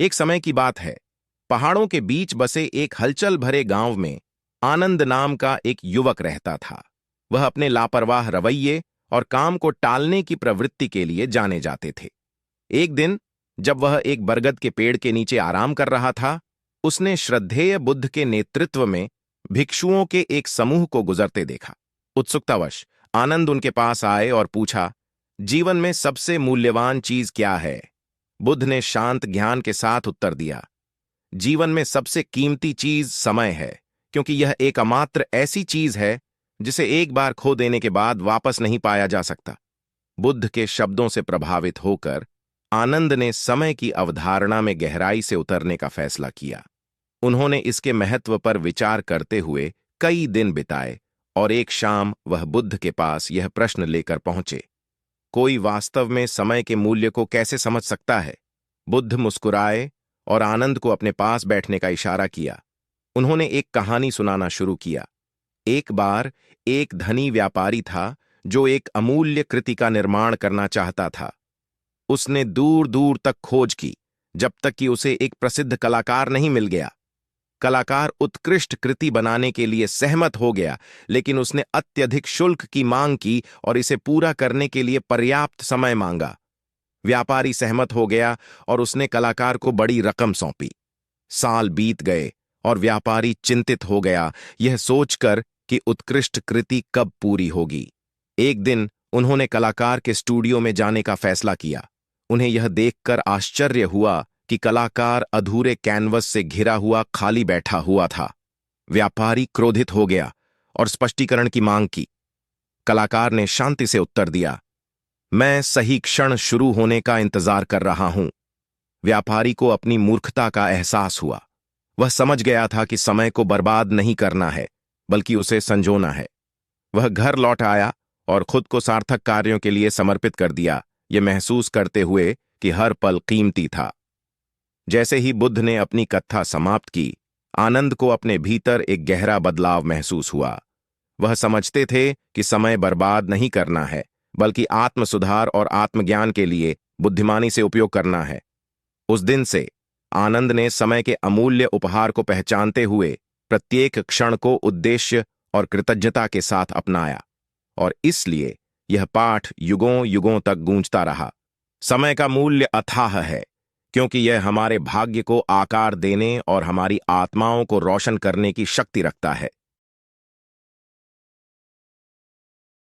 एक समय की बात है। पहाड़ों के बीच बसे एक हलचल भरे गांव में आनंद नाम का एक युवक रहता था। वह अपने लापरवाह रवैये और काम को टालने की प्रवृत्ति के लिए जाने जाते थे। एक दिन जब वह एक बरगद के पेड़ के नीचे आराम कर रहा था, उसने श्रद्धेय बुद्ध के नेतृत्व में भिक्षुओं के एक समूह को गुजरते देखा। उत्सुकतावश आनंद उनके पास आए और पूछा, जीवन में सबसे मूल्यवान चीज क्या है? बुद्ध ने शांत ज्ञान के साथ उत्तर दिया, जीवन में सबसे कीमती चीज समय है, क्योंकि यह एक अमात्र ऐसी चीज है जिसे एक बार खो देने के बाद वापस नहीं पाया जा सकता। बुद्ध के शब्दों से प्रभावित होकर आनंद ने समय की अवधारणा में गहराई से उतरने का फैसला किया। उन्होंने इसके महत्व पर विचार करते हुए कई दिन बिताए और एक शाम वह बुद्ध के पास यह प्रश्न लेकर पहुंचे, कोई वास्तव में समय के मूल्य को कैसे समझ सकता है? बुद्ध मुस्कुराए और आनंद को अपने पास बैठने का इशारा किया। उन्होंने एक कहानी सुनाना शुरू किया। एक बार एक धनी व्यापारी था जो एक अमूल्य कृति का निर्माण करना चाहता था। उसने दूर दूर तक खोज की, जब तक कि उसे एक प्रसिद्ध कलाकार नहीं मिल गया। कलाकार उत्कृष्ट कृति बनाने के लिए सहमत हो गया, लेकिन उसने अत्यधिक शुल्क की मांग की और इसे पूरा करने के लिए पर्याप्त समय मांगा। व्यापारी सहमत हो गया और उसने कलाकार को बड़ी रकम सौंपी। साल बीत गए और व्यापारी चिंतित हो गया, यह सोचकर कि उत्कृष्ट कृति कब पूरी होगी। एक दिन उन्होंने कलाकार के स्टूडियो में जाने का फैसला किया। उन्हें यह देखकर आश्चर्य हुआ कि कलाकार अधूरे कैनवस से घिरा हुआ खाली बैठा हुआ था। व्यापारी क्रोधित हो गया और स्पष्टीकरण की मांग की। कलाकार ने शांति से उत्तर दिया, मैं सही क्षण शुरू होने का इंतजार कर रहा हूं। व्यापारी को अपनी मूर्खता का एहसास हुआ। वह समझ गया था कि समय को बर्बाद नहीं करना है, बल्कि उसे संजोना है। वह घर लौट आया और खुद को सार्थक कार्यों के लिए समर्पित कर दिया, यह महसूस करते हुए कि हर पल कीमती था। जैसे ही बुद्ध ने अपनी कथा समाप्त की, आनंद को अपने भीतर एक गहरा बदलाव महसूस हुआ। वह समझते थे कि समय बर्बाद नहीं करना है, बल्कि आत्म सुधार और आत्मज्ञान के लिए बुद्धिमानी से उपयोग करना है। उस दिन से आनंद ने समय के अमूल्य उपहार को पहचानते हुए प्रत्येक क्षण को उद्देश्य और कृतज्ञता के साथ अपनाया, और इसलिए यह पाठ युगों युगों तक गूंजता रहा। समय का मूल्य अथाह है, क्योंकि यह हमारे भाग्य को आकार देने और हमारी आत्माओं को रोशन करने की शक्ति रखता है।